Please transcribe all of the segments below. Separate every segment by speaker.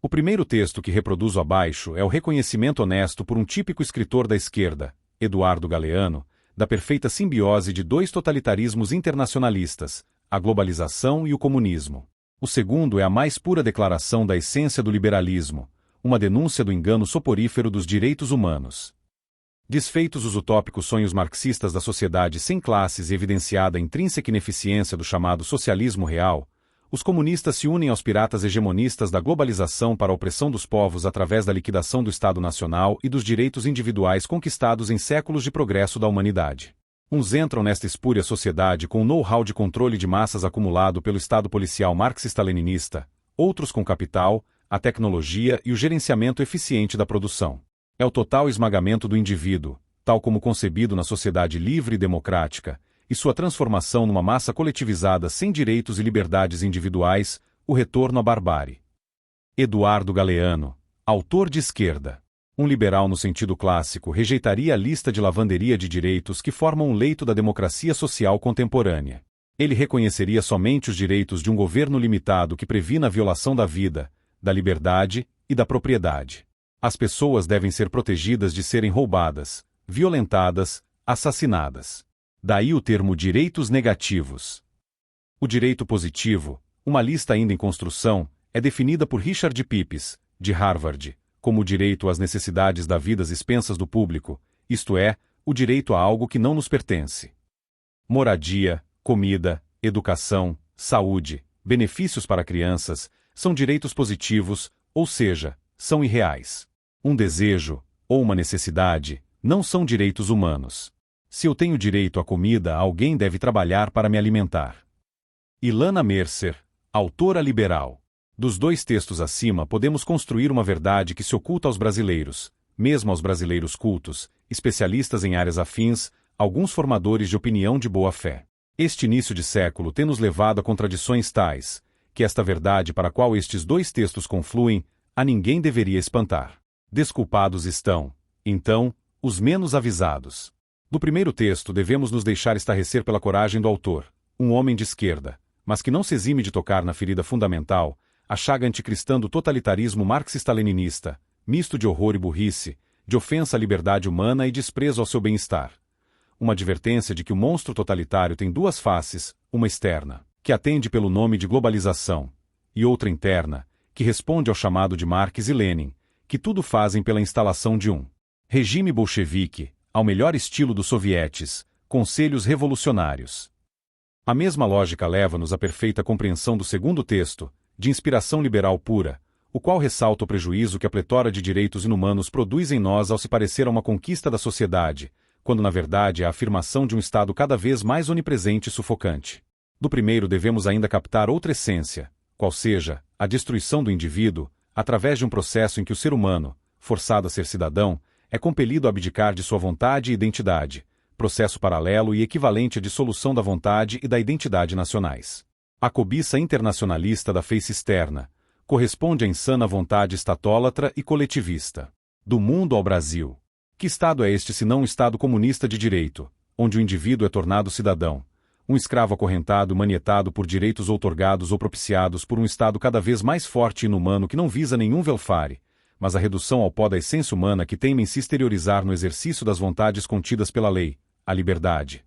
Speaker 1: O primeiro texto que reproduzo abaixo é o reconhecimento honesto por um típico escritor da esquerda, Eduardo Galeano, da perfeita simbiose de dois totalitarismos internacionalistas, a globalização e o comunismo. O segundo é a mais pura declaração da essência do liberalismo, uma denúncia do engano soporífero dos direitos humanos. Desfeitos os utópicos sonhos marxistas da sociedade sem classes e evidenciada a intrínseca ineficiência do chamado socialismo real, os comunistas se unem aos piratas hegemonistas da globalização para a opressão dos povos através da liquidação do Estado Nacional e dos direitos individuais conquistados em séculos de progresso da humanidade. Uns entram nesta espúria sociedade com o know-how de controle de massas acumulado pelo Estado policial marxista-leninista, outros com capital, a tecnologia e o gerenciamento eficiente da produção. É o total esmagamento do indivíduo, tal como concebido na sociedade livre e democrática, e sua transformação numa massa coletivizada sem direitos e liberdades individuais, o retorno à barbárie. Eduardo Galeano, autor de esquerda. Um liberal no sentido clássico rejeitaria a lista de lavanderia de direitos que formam um leito da democracia social contemporânea. Ele reconheceria somente os direitos de um governo limitado que previna a violação da vida, da liberdade e da propriedade. As pessoas devem ser protegidas de serem roubadas, violentadas, assassinadas. Daí o termo direitos negativos. O direito positivo, uma lista ainda em construção, é definida por Richard Pipes, de Harvard, como o direito às necessidades da vida às expensas do público, isto é, o direito a algo que não nos pertence. Moradia, comida, educação, saúde, benefícios para crianças, são direitos positivos, ou seja, são irreais. Um desejo, ou uma necessidade, não são direitos humanos. Se eu tenho direito à comida, alguém deve trabalhar para me alimentar. Ilana Mercer, autora liberal. Dos dois textos acima podemos construir uma verdade que se oculta aos brasileiros, mesmo aos brasileiros cultos, especialistas em áreas afins, alguns formadores de opinião de boa fé. Este início de século tem nos levado a contradições tais, que esta verdade para a qual estes dois textos confluem, a ninguém deveria espantar. Desculpados estão, então, os menos avisados. Do primeiro texto devemos nos deixar estarrecer pela coragem do autor, um homem de esquerda, mas que não se exime de tocar na ferida fundamental, a chaga anticristã do totalitarismo marxista-leninista, misto de horror e burrice, de ofensa à liberdade humana e desprezo ao seu bem-estar. Uma advertência de que o monstro totalitário tem duas faces, uma externa, que atende pelo nome de globalização, e outra interna, que responde ao chamado de Marx e Lenin, que tudo fazem pela instalação de um regime bolchevique, ao melhor estilo dos sovietes, conselhos revolucionários. A mesma lógica leva-nos à perfeita compreensão do segundo texto, de inspiração liberal pura, o qual ressalta o prejuízo que a pletora de direitos inumanos produz em nós ao se parecer a uma conquista da sociedade, quando na verdade é a afirmação de um Estado cada vez mais onipresente e sufocante. Do primeiro devemos ainda captar outra essência, qual seja, a destruição do indivíduo, através de um processo em que o ser humano, forçado a ser cidadão, é compelido a abdicar de sua vontade e identidade, processo paralelo e equivalente à dissolução da vontade e da identidade nacionais. A cobiça internacionalista da face externa corresponde à insana vontade estatólatra e coletivista. Do mundo ao Brasil. Que Estado é este senão um Estado comunista de direito, onde o indivíduo é tornado cidadão, um escravo acorrentado e manietado por direitos outorgados ou propiciados por um Estado cada vez mais forte e inumano que não visa nenhum welfare, mas a redução ao pó da essência humana que teima em se exteriorizar no exercício das vontades contidas pela lei, a liberdade,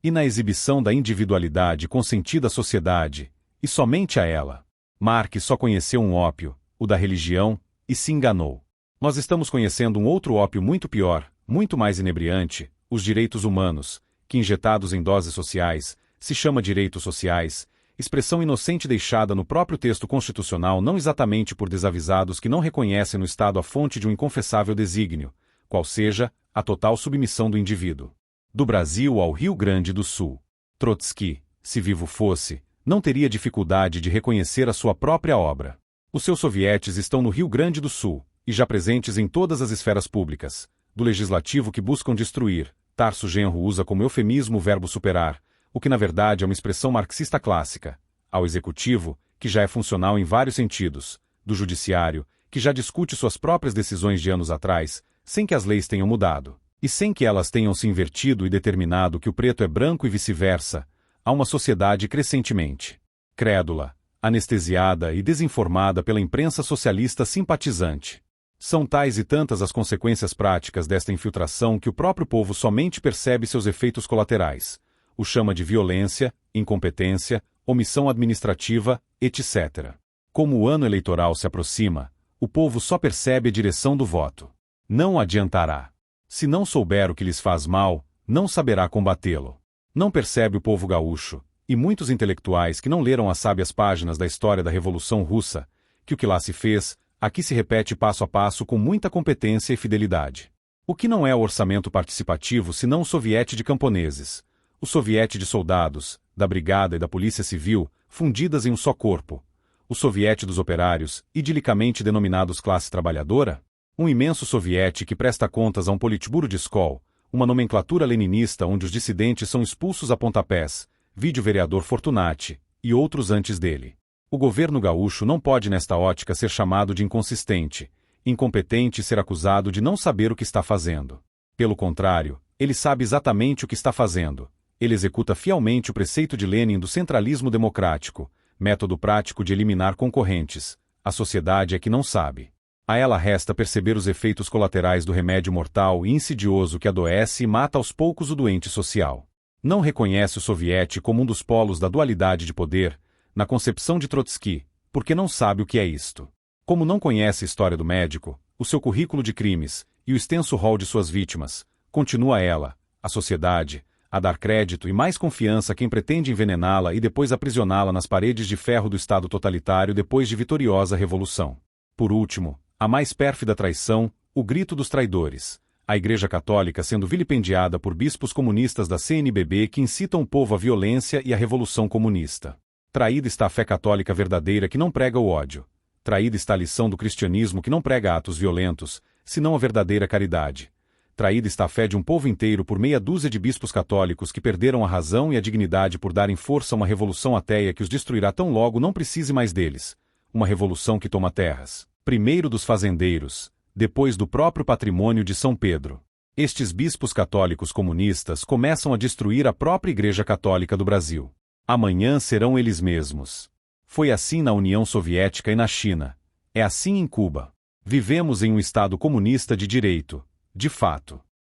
Speaker 1: e na exibição da individualidade consentida à sociedade, e somente a ela. Marx só conheceu um ópio, o da religião, e se enganou. Nós estamos conhecendo um outro ópio muito pior, muito mais inebriante, os direitos humanos, que injetados em doses sociais, se chama direitos sociais, expressão inocente deixada no próprio texto constitucional não exatamente por desavisados que não reconhecem no Estado a fonte de um inconfessável desígnio, qual seja, a total submissão do indivíduo. Do Brasil ao Rio Grande do Sul. Trotsky, se vivo fosse, não teria dificuldade de reconhecer a sua própria obra. Os seus sovietes estão no Rio Grande do Sul, e já presentes em todas as esferas públicas, do legislativo que buscam destruir, Tarso Genro usa como eufemismo o verbo superar, o que na verdade é uma expressão marxista clássica, ao executivo, que já é funcional em vários sentidos, do judiciário, que já discute suas próprias decisões de anos atrás, sem que as leis tenham mudado, e sem que elas tenham se invertido e determinado que o preto é branco e vice-versa, a uma sociedade crescentemente crédula, anestesiada e desinformada pela imprensa socialista simpatizante. São tais e tantas as consequências práticas desta infiltração que o próprio povo somente percebe seus efeitos colaterais. O chama de violência, incompetência, omissão administrativa, etc. Como o ano eleitoral se aproxima, o povo só percebe a direção do voto. Não adiantará. Se não souber o que lhes faz mal, não saberá combatê-lo. Não percebe o povo gaúcho, e muitos intelectuais que não leram as sábias páginas da história da Revolução Russa, que o que lá se fez, aqui se repete passo a passo com muita competência e fidelidade. O que não é o orçamento participativo senão o soviete de camponeses, o soviete de soldados, da brigada e da polícia civil, fundidas em um só corpo, o soviete dos operários, idilicamente denominados classe trabalhadora? Um imenso soviete que presta contas a um politburo de escola, uma nomenclatura leninista onde os dissidentes são expulsos a pontapés, vide o vereador Fortunati, e outros antes dele. O governo gaúcho não pode nesta ótica ser chamado de inconsistente, incompetente e ser acusado de não saber o que está fazendo. Pelo contrário, ele sabe exatamente o que está fazendo. Ele executa fielmente o preceito de Lenin do centralismo democrático, método prático de eliminar concorrentes. A sociedade é que não sabe. A ela resta perceber os efeitos colaterais do remédio mortal e insidioso que adoece e mata aos poucos o doente social. Não reconhece o soviete como um dos polos da dualidade de poder, na concepção de Trotsky, porque não sabe o que é isto. Como não conhece a história do médico, o seu currículo de crimes e o extenso rol de suas vítimas, continua ela, a sociedade, a dar crédito e mais confiança a quem pretende envenená-la e depois aprisioná-la nas paredes de ferro do Estado totalitário depois de vitoriosa revolução. Por último, a mais pérfida traição, o grito dos traidores. A Igreja Católica sendo vilipendiada por bispos comunistas da CNBB que incitam o povo à violência e à revolução comunista. Traída está a fé católica verdadeira que não prega o ódio. Traída está a lição do cristianismo que não prega atos violentos, senão a verdadeira caridade. Traída está a fé de um povo inteiro por meia dúzia de bispos católicos que perderam a razão e a dignidade por darem força a uma revolução ateia que os destruirá tão logo não precise mais deles. Uma revolução que toma terras, primeiro dos fazendeiros, depois do próprio patrimônio de São Pedro. Estes bispos católicos comunistas começam a destruir a própria Igreja Católica do Brasil. Amanhã serão eles mesmos. Foi assim na União Soviética e na China. É assim em Cuba. Vivemos em um Estado comunista de direito, de fato.